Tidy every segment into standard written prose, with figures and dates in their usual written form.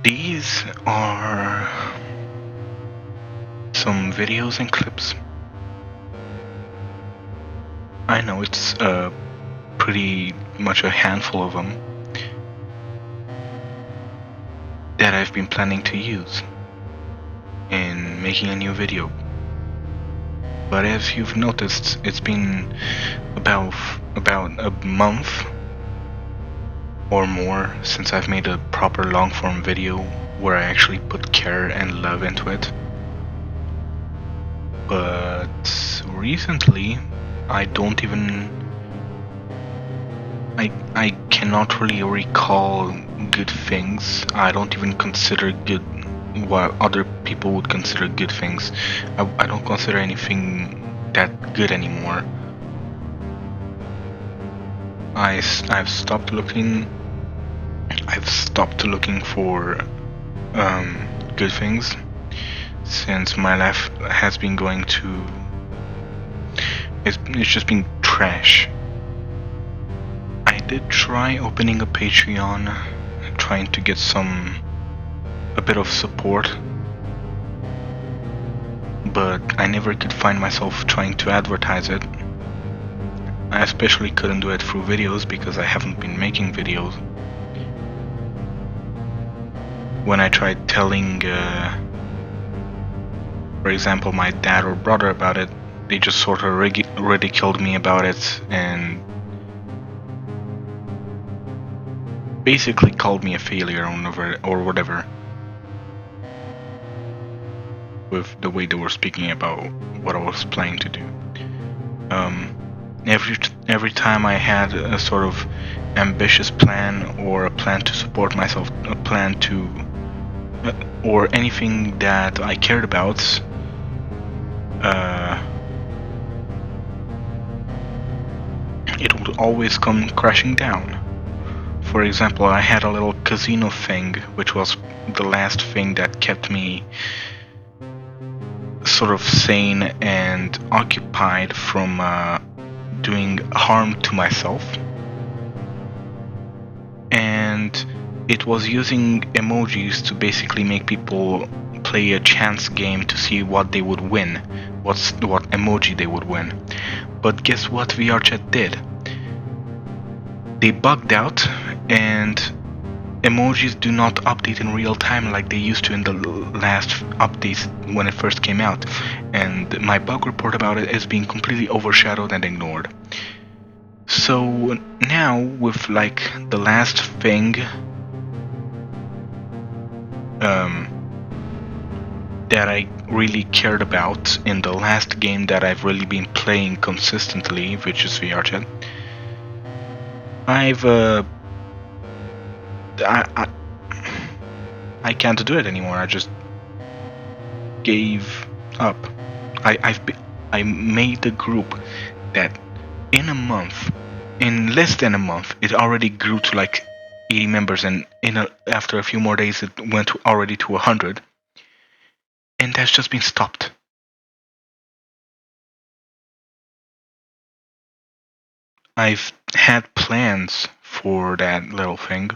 These are some videos and clips. I know it's pretty much a handful of them that I've been planning to use in making a new video. But as you've noticed, it's been about a month or more since I've made a proper long-form video where I actually put care and love into it. But recently, I cannot really recall good things. I don't even consider good what other people would consider good things. I don't consider anything that good anymore. I've stopped looking for good things since my life has been going to it's just been trash. I did try opening a Patreon, trying to get a bit of support, but I never could find myself trying to advertise it. I especially couldn't do it through videos because I haven't been making videos. When I tried telling, for example, my dad or brother about it, they just sort of ridiculed me about it and basically called me a failure or whatever, with the way they were speaking about what I was planning to do. Every time I had a sort of ambitious plan or a plan to support myself, a plan to or anything that I cared about, it would always come crashing down. For example, I had a little casino thing, which was the last thing that kept me sort of sane and occupied from doing harm to myself. And it was using emojis to basically make people play a chance game to see what they would win, what emoji they would win. But guess what VRChat did? They bugged out, and emojis do not update in real time like they used to in the last updates when it first came out, and my bug report about it is being completely overshadowed and ignored. So now, with like the last thing that I really cared about in the last game that I've really been playing consistently, which is VRChat, I can't do it anymore. I just gave up. I made a group that in less than a month, it already grew to like 80 members, and after a few more days, it went already to 100, and that's just been stopped. I've had plans for that little thing.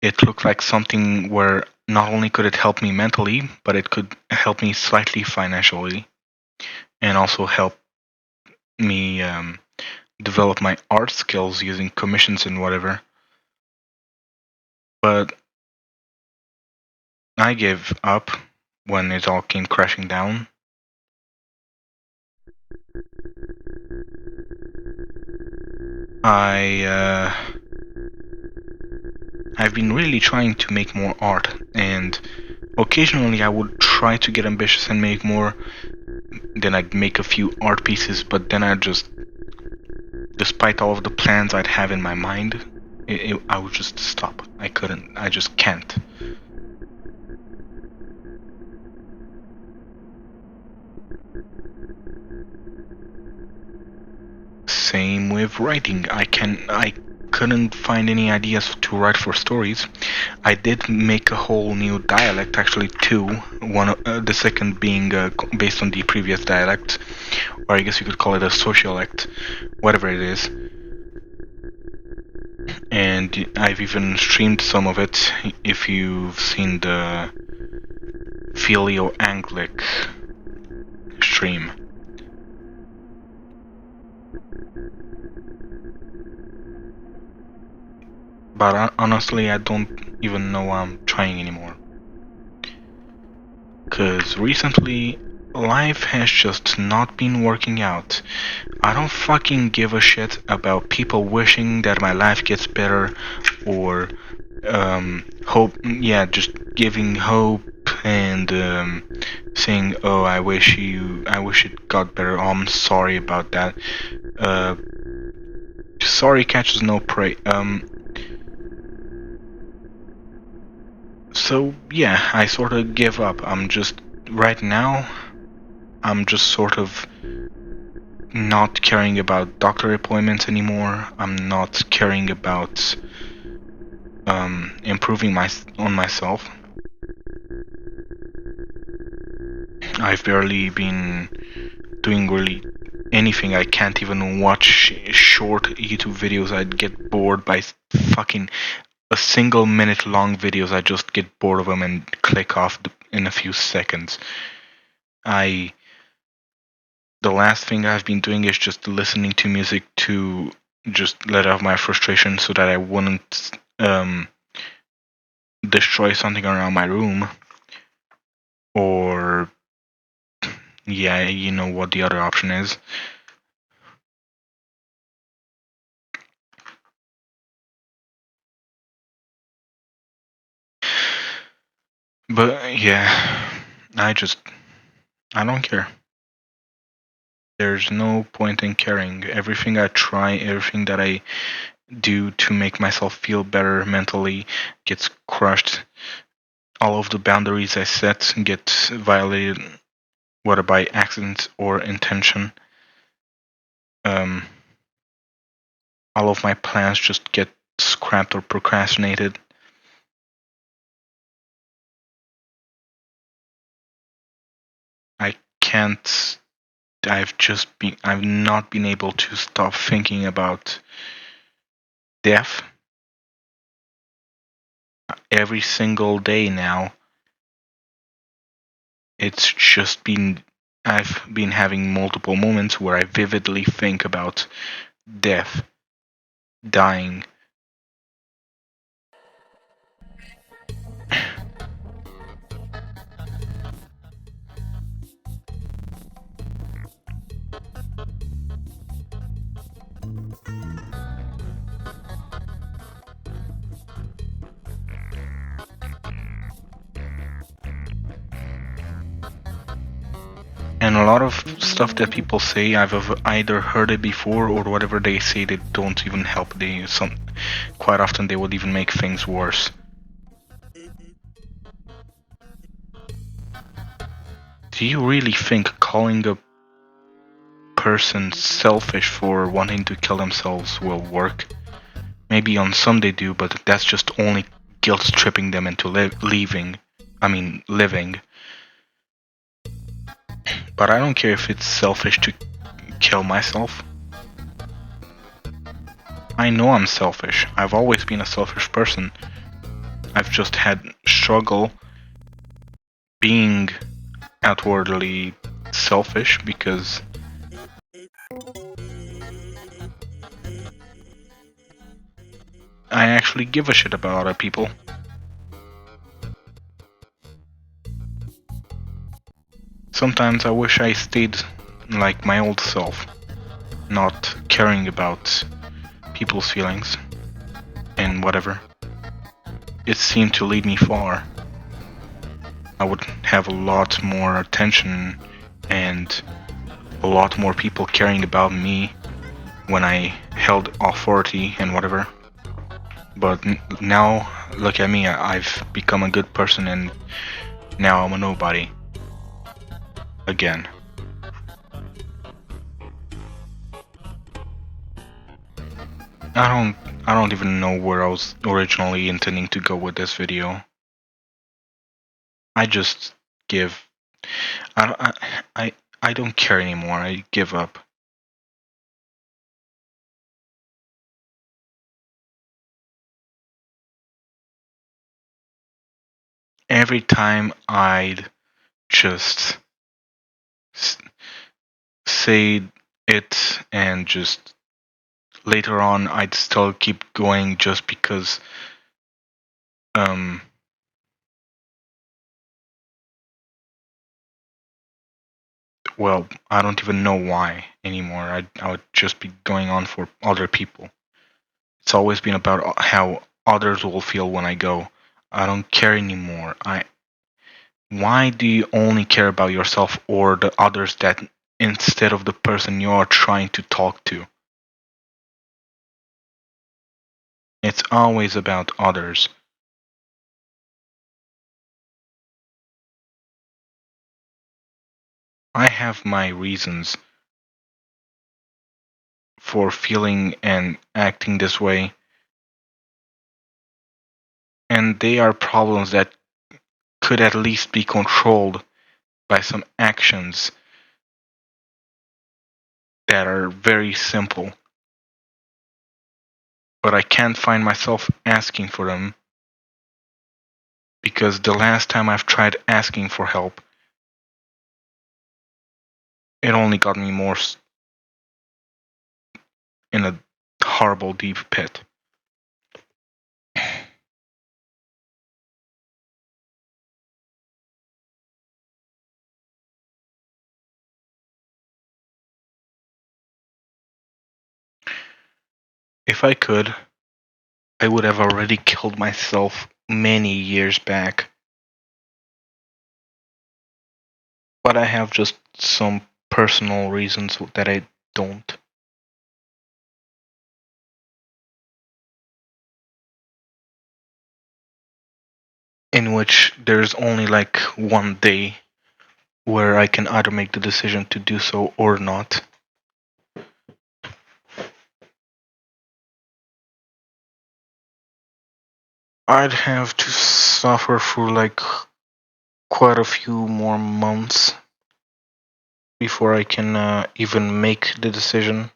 It looked like something where not only could it help me mentally, but it could help me slightly financially, and also help me develop my art skills using commissions and whatever. But I gave up when it all came crashing down. I've been really trying to make more art, and occasionally I would try to get ambitious and make more. Then I'd make a few art pieces, but then I'd just, despite all of the plans I'd have in my mind, I would just stop. I just can't. Same with writing. I couldn't find any ideas to write for stories. I did make a whole new dialect, actually two. The second being based on the previous dialect, or I guess you could call it a sociolect, whatever it is. and I've even streamed some of it. If you've seen the Filio Anglic stream. But honestly, I don't even know why I'm trying anymore. Cause recently, life has just not been working out. I don't fucking give a shit about people wishing that my life gets better or hope, yeah, just giving hope and saying, oh, I wish it got better. Oh, I'm sorry about that. Uh, sorry catches no prey. So yeah, I sort of give up. Right now, I'm just sort of not caring about doctor appointments anymore. I'm not caring about improving on myself. I've barely been doing really anything. I can't even watch short YouTube videos. I'd get bored by fucking a single minute long videos. I just get bored of them and click off in a few seconds. The last thing I've been doing is just listening to music to just let out my frustration so that I wouldn't destroy something around my room. Or, yeah, you know what the other option is. But yeah, I don't care. There's no point in caring. Everything I try, everything that I do to make myself feel better mentally gets crushed. All of the boundaries I set get violated, whether by accident or intention. All of my plans just get scrapped or procrastinated. I can't. I've not been able to stop thinking about death every single day now. It's just I've been having multiple moments where I vividly think about death, dying. And a lot of stuff that people say, I've either heard it before or whatever they say, they don't even help. Quite often they would even make things worse. Do you really think calling a person selfish for wanting to kill themselves will work? Maybe on some they do, but that's just only guilt tripping them into living. But I don't care if it's selfish to kill myself. I know I'm selfish. I've always been a selfish person. I've just had struggle being outwardly selfish because I actually give a shit about other people. Sometimes I wish I stayed like my old self, not caring about people's feelings and whatever. It seemed to lead me far. I would have a lot more attention and a lot more people caring about me when I held authority and whatever. But now, look at me, I've become a good person and now I'm a nobody. Again. I don't even know where I was originally intending to go with this video. I just give. I don't care anymore. I give up. every time I'd just s- say it and just later on I'd still keep going just because um well, I don't even know why anymore. I would just be going on for other people. It's always been about how others will feel when I go. I don't care anymore. I Why do you only care about yourself or the others that instead of the person you are trying to talk to? It's always about others. I have my reasons for feeling and acting this way, and they are problems that could at least be controlled by some actions that are very simple. But I can't find myself asking for them because the last time I've tried asking for help, it only got me more in a horrible deep pit. If I could, I would have already killed myself many years back. But I have just some personal reasons that I don't. In which there's only like one day where I can either make the decision to do so or not. I'd have to suffer for like quite a few more months before I can even make the decision.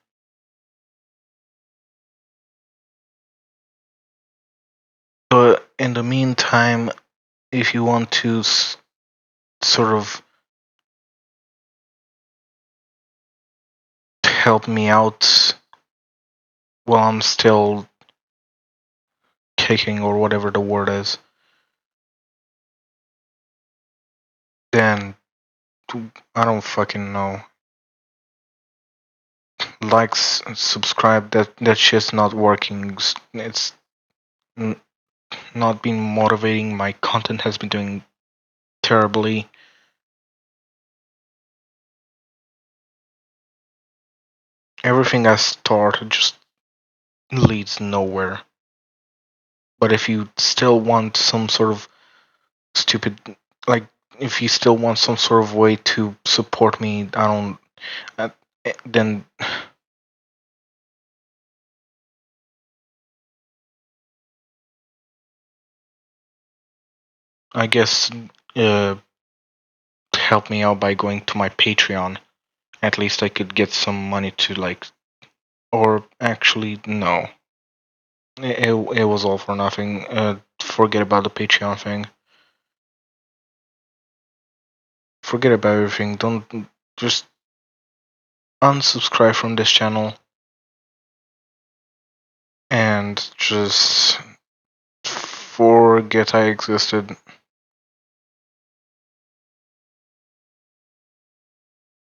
But in the meantime, if you want to sort of help me out while I'm still kicking or whatever the word is, then I don't fucking know. Likes, subscribe. That shit's not working. It's n- not been motivating. My content has been doing terribly. Everything I start just leads nowhere. But if you still want some sort of stupid, like, if you still want some sort of way to support me, I don't. Uh, then I guess uh, help me out by going to my Patreon. At least I could get some money to like, or actually no, it was all for nothing. Forget about the Patreon thing. Forget about everything. Don't just unsubscribe from this channel and just forget I existed.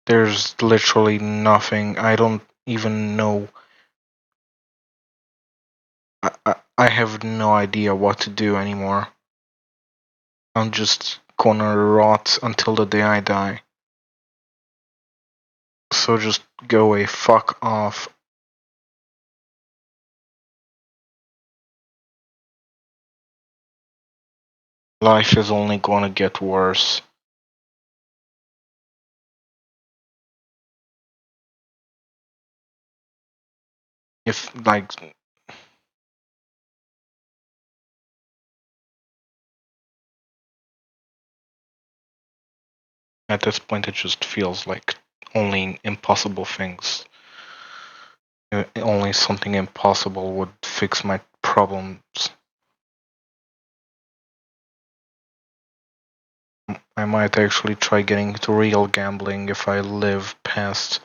There's literally nothing. I don't even know. I have no idea what to do anymore. I'm just gonna rot until the day I die. So just go away. Fuck off. Life is only gonna get worse. If, like, at this point, it just feels like only impossible things. Only something impossible would fix my problems. I might actually try getting into real gambling if I live past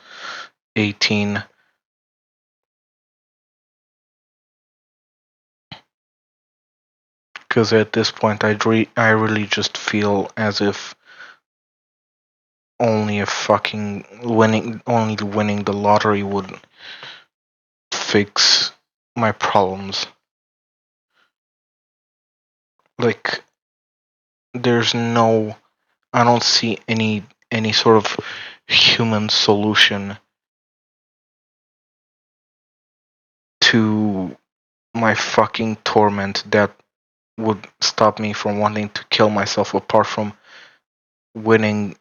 18. Because at this point, I really just feel as if only winning the lottery would fix my problems. Like, there's no, I don't see any sort of human solution to my fucking torment that would stop me from wanting to kill myself apart from winning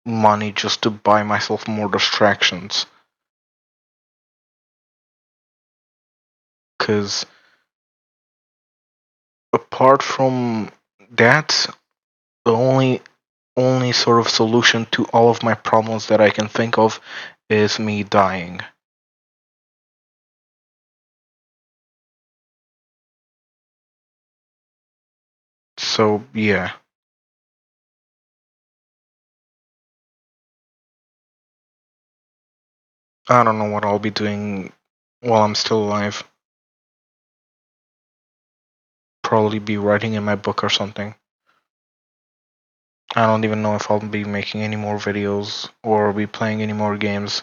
money just to buy myself more distractions. Because apart from that, the only sort of solution to all of my problems that I can think of is me dying. So yeah, I don't know what I'll be doing while I'm still alive. Probably be writing in my book or something. I don't even know if I'll be making any more videos or be playing any more games.